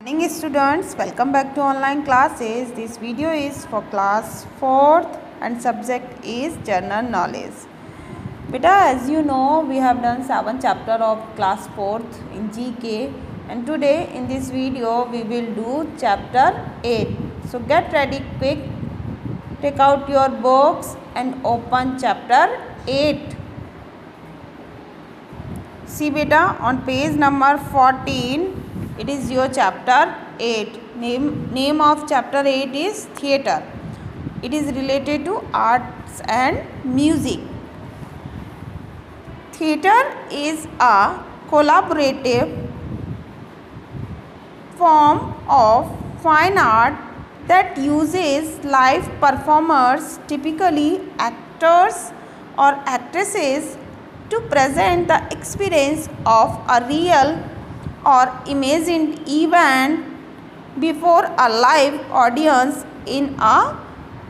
Morning students, welcome back to online classes. This video is for class 4th and subject is general knowledge. Beta, as you know, we have done 7 chapter of class 4th in GK, and today in this video we will do chapter 8. So get ready quick, take out your books and open chapter 8. See beta, on page number 14 it is your chapter 8. Name of chapter 8 is theatre. It is related to arts and music. Theatre is a collaborative form of fine art that uses live performers, typically actors or actresses, to present the experience of a real or imagined event before a live audience in a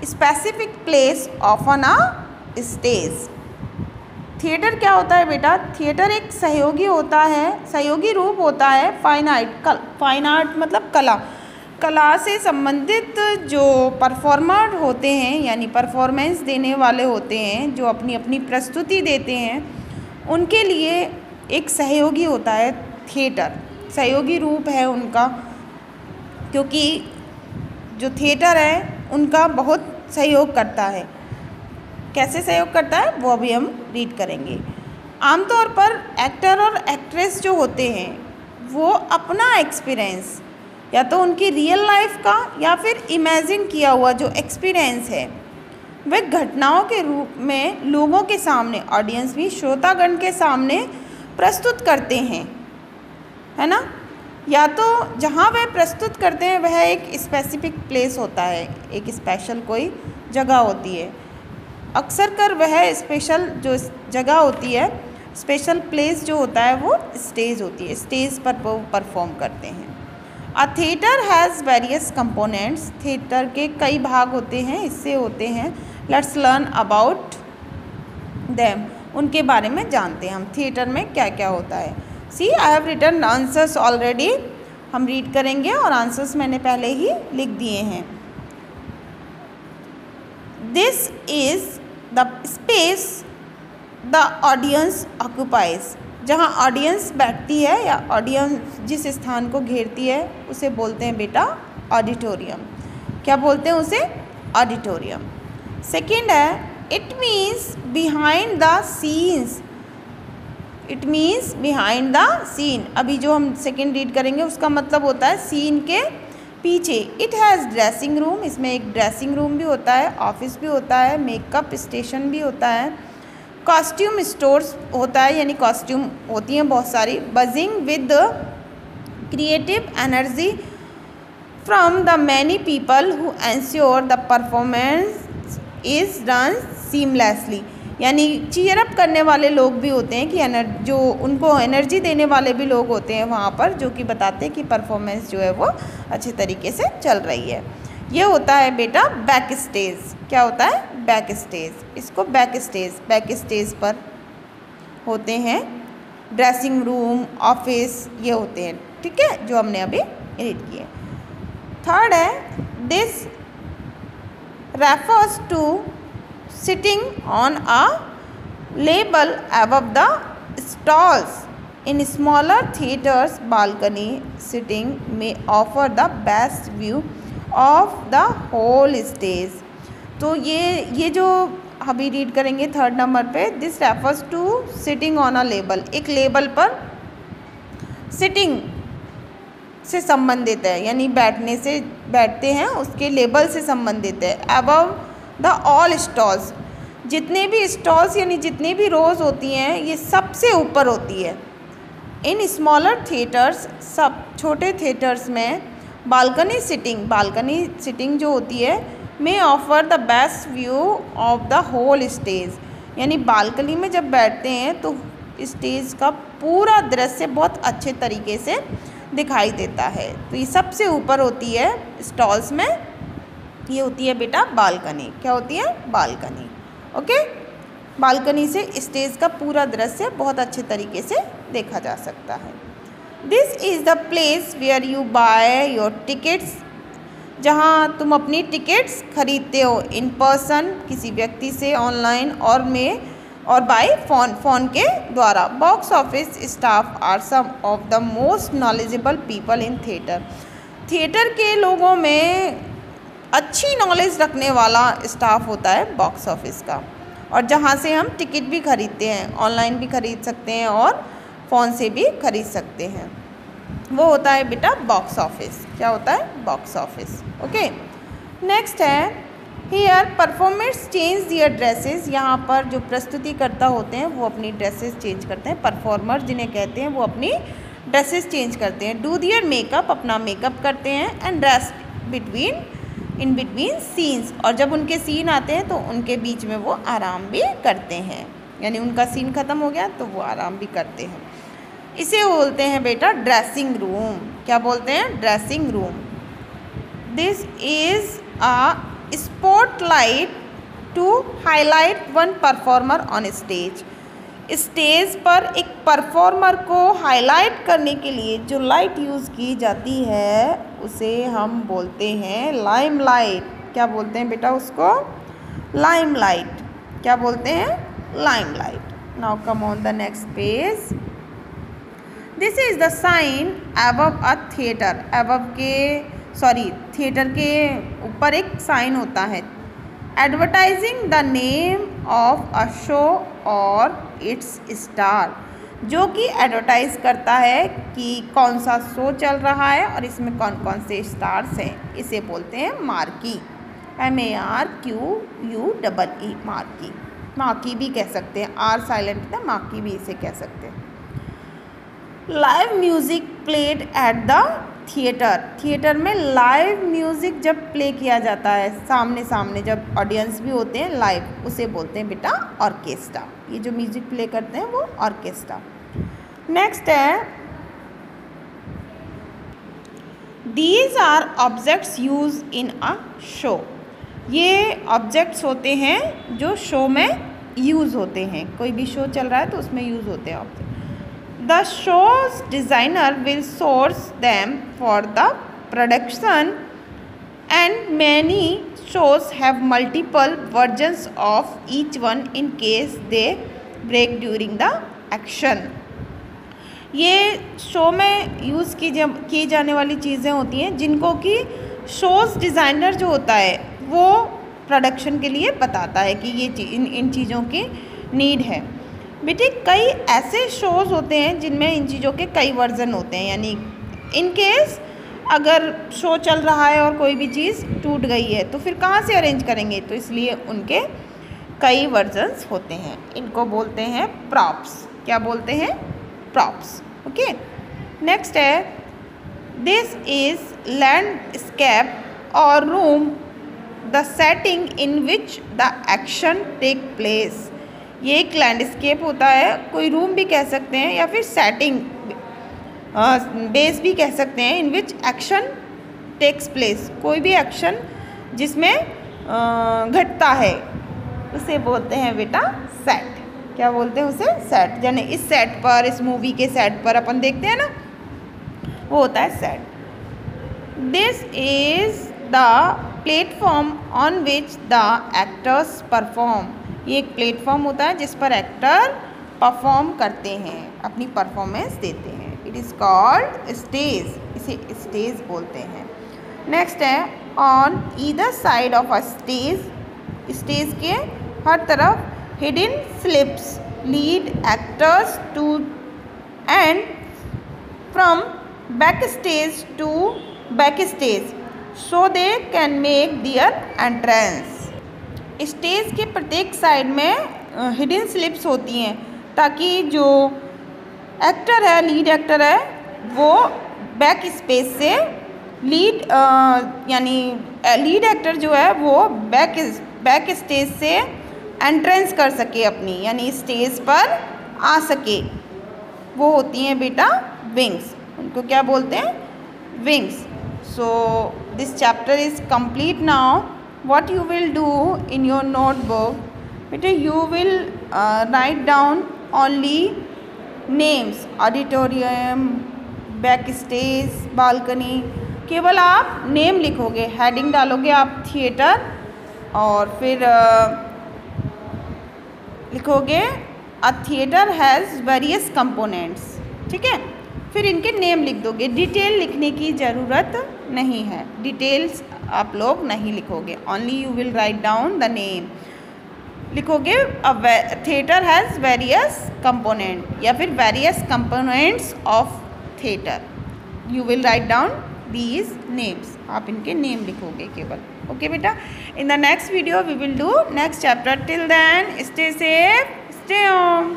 specific place, often a stage. Theatre क्या होता है बेटा? Theatre एक सहयोगी होता है, सहयोगी रूप होता है फाइन आर्ट मतलब कला से संबंधित जो परफॉर्मर होते हैं, यानी परफॉर्मेंस देने वाले होते हैं, जो अपनी अपनी प्रस्तुति देते हैं, उनके लिए एक सहयोगी होता है थिएटर, सहयोगी रूप है उनका, क्योंकि जो थिएटर है उनका बहुत सहयोग करता है। कैसे सहयोग करता है वो अभी हम रीड करेंगे। आमतौर पर एक्टर और एक्ट्रेस जो होते हैं वो अपना एक्सपीरियंस, या तो उनकी रियल लाइफ का या फिर इमेजिन किया हुआ जो एक्सपीरियंस है, वे घटनाओं के रूप में लोगों के सामने, ऑडियंस भी श्रोतागण के सामने प्रस्तुत करते हैं, है ना। या तो जहाँ वह प्रस्तुत करते हैं वह एक स्पेसिफिक प्लेस होता है, एक स्पेशल कोई जगह होती है। अक्सर कर वह स्पेशल जो जगह होती है, स्पेशल प्लेस जो होता है वो स्टेज होती है, स्टेज पर वो परफॉर्म करते हैं। अ theatre has various components, theatre के कई भाग होते हैं, हिस्से होते हैं। लेट्स लर्न अबाउट देम, उनके बारे में जानते हैं हम, थिएटर में क्या क्या होता है। See I have written answers already, हम रीड करेंगे और आंसर्स मैंने पहले ही लिख दिए हैं। This is the space the audience occupies, जहाँ ऑडियंस बैठती है या ऑडियंस जिस स्थान को घेरती है उसे बोलते हैं बेटा ऑडिटोरियम। क्या बोलते हैं उसे? ऑडिटोरियम। सेकेंड है it means behind the scenes, it means behind the scene. अभी जो हम सेकेंड रीड करेंगे उसका मतलब होता है सीन के पीछे। इट हैज़ ड्रेसिंग रूम, इसमें एक ड्रेसिंग रूम भी होता है, ऑफिस भी होता है, मेकअप स्टेशन भी होता है, कॉस्ट्यूम स्टोर्स होता है, यानी कॉस्ट्यूम होती हैं बहुत सारी। Buzzing with creative energy from the many people who ensure the performance is done seamlessly, यानी चीयर अप करने वाले लोग भी होते हैं कि जो उनको एनर्जी देने वाले भी लोग होते हैं वहाँ पर, जो कि बताते हैं कि परफॉर्मेंस जो है वो अच्छे तरीके से चल रही है। ये होता है बेटा बैक स्टेज। क्या होता है? Back stage. इसको बैक स्टेज पर होते हैं, ड्रेसिंग रूम, ऑफिस, ये होते हैं, ठीक है, जो हमने अभी रीड किए। थर्ड है this refers to sitting on a label above the stalls. In smaller theaters, balcony sitting may offer the best view of the whole stage. तो ये जो अभी रीड करेंगे थर्ड नंबर पे, this refers to sitting on a लेबल, एक लेबल पर सिटिंग से संबंधित है, यानी बैठने से, बैठते हैं उसके लेबल से संबंधित है। अबव द ऑल स्टॉल्स, जितने भी स्टॉल्स यानी जितनी भी रोज़ होती हैं ये सबसे ऊपर होती है। इन स्मॉलर थिएटर्स, सब छोटे थिएटर्स में बालकनी सिटिंग जो होती है, में offer the best view of the whole stage, यानी बालकनी में जब बैठते हैं तो स्टेज का पूरा दृश्य बहुत अच्छे तरीके से दिखाई देता है। तो ये सबसे ऊपर होती है स्टॉल्स में, ये होती है बेटा बालकनी। क्या होती है? बालकनी। ओके, बालकनी से स्टेज का पूरा दृश्य बहुत अच्छे तरीके से देखा जा सकता है। This is the place where you buy your tickets, जहाँ तुम अपनी टिकट्स खरीदते हो इन पर्सन किसी व्यक्ति से, ऑनलाइन और बाय फ़ोन के द्वारा। Box office staff are some of the most knowledgeable people in theatre. Theatre के लोगों में अच्छी नॉलेज रखने वाला स्टाफ होता है बॉक्स ऑफिस का, और जहाँ से हम टिकट भी खरीदते हैं, ऑनलाइन भी खरीद सकते हैं और फ़ोन से भी खरीद सकते हैं, वो होता है बेटा बॉक्स ऑफिस। क्या होता है? Box office. ओके, नेक्स्ट है here performers change their dresses. यहाँ पर जो प्रस्तुतिकर्ता होते हैं वो अपनी ड्रेसेस चेंज करते हैं। परफॉर्मर जिन्हें कहते हैं वो अपनी ड्रेसेस चेंज करते हैं। डू दियर मेकअप, अपना मेकअप करते हैं। And rest in between scenes, और जब उनके सीन आते हैं तो उनके बीच में वो आराम भी करते हैं, यानी उनका सीन ख़त्म हो गया तो वो आराम भी करते हैं। इसे बोलते हैं बेटा ड्रेसिंग रूम। क्या बोलते हैं? Dressing room. This is a spotlight to highlight one performer on stage. Stage पर एक परफॉर्मर को हाईलाइट करने के लिए जो लाइट यूज़ की जाती है उसे हम बोलते हैं लाइमलाइट। क्या बोलते हैं बेटा उसको? लाइमलाइट। क्या बोलते हैं? Limelight. Now come on the next page. This is the sign above a theatre. Theatre के ऊपर एक साइन होता है, advertising the name of a show और इट्स स्टार, जो कि एडवर्टाइज करता है कि कौन सा शो चल रहा है और इसमें कौन कौन से स्टार्स हैं। इसे बोलते हैं मार्की। MARQUE, marquee. मार्की भी कह सकते हैं, आर साइलेंट है, मार्की भी इसे कह सकते हैं। Live music played at the theatre. Theatre में लाइव म्यूज़िक जब प्ले किया जाता है, सामने सामने जब ऑडियंस भी होते हैं लाइव, उसे बोलते हैं बेटा ऑर्केस्ट्रा। ये जो म्यूज़िक प्ले करते हैं वो ऑर्केस्ट्रा। नेक्स्ट है these are objects use in a show. ये ऑब्जेक्ट्स होते हैं जो शो में यूज़ होते हैं। कोई भी शो चल रहा है तो उसमें यूज़ होते हैं object. The show's designer will source them for the production, and many shows have multiple versions of each one in case they break during the action. ये शो में यूज़ की जाने वाली चीज़ें होती हैं जिनको कि शोज़ डिज़ाइनर जो होता है वो प्रोडक्शन के लिए बताता है कि ये इन चीज़ों की नीड है। बेटे कई ऐसे शोज़ होते हैं जिनमें इन चीज़ों के कई वर्जन होते हैं, यानी इन केस अगर शो चल रहा है और कोई भी चीज़ टूट गई है तो फिर कहाँ से अरेंज करेंगे, तो इसलिए उनके कई वर्जन्स होते हैं। इनको बोलते हैं प्रॉप्स। क्या बोलते हैं? प्रॉप्स। ओके, नेक्स्ट है this is landscape or room the setting in which the action take place. ये एक लैंडस्केप होता है, कोई रूम भी कह सकते हैं या फिर सेटिंग बेस भी कह सकते हैं, इन विच एक्शन टेक्स प्लेस। कोई भी एक्शन जिसमें घटता है उसे बोलते हैं बेटा सेट। क्या बोलते हैं उसे? सेट। यानी इस सेट पर, इस मूवी के सेट पर अपन देखते हैं ना, वो होता है set. This is the platform on which the actors perform. ये एक प्लेटफॉर्म होता है जिस पर एक्टर परफॉर्म करते हैं, अपनी परफॉर्मेंस देते हैं। It is called stage. इसे स्टेज बोलते हैं। नेक्स्ट है on either side of a stage. Stage के हर तरफ hidden slips lead actors to and from backstage to backstage so they can make their entrance. Stage के प्रत्येक side में हिडन स्लिप्स होती हैं ताकि जो एक्टर है, लीड एक्टर है, वो बैक स्पेस से यानी लीड एक्टर जो है वो बैक स्टेज से एंट्रेंस कर सके अपनी, यानी स्टेज पर आ सके। वो होती हैं बेटा विंग्स। उनको क्या बोलते हैं? Wings. So this chapter is complete now. What you will do in your notebook, बेटे you will write down only names, auditorium, back stage, balcony, केवल आप नेम लिखोगे, हेडिंग डालोगे आप थिएटर और फिर लिखोगे अ थिएटर हैज़ वेरियस कंपोनेंट्स, ठीक है। फिर इनके नेम लिख दोगे, डिटेल लिखने की ज़रूरत नहीं है, डिटेल्स आप लोग नहीं लिखोगे, only you will write down the name. लिखोगे थिएटर हैज़ वेरियस कंपोनेंट या फिर various components of theatre, you will write down these names, आप इनके नेम लिखोगे केवल। ओके बेटा, in the next video we will do next chapter, till then stay safe, stay home.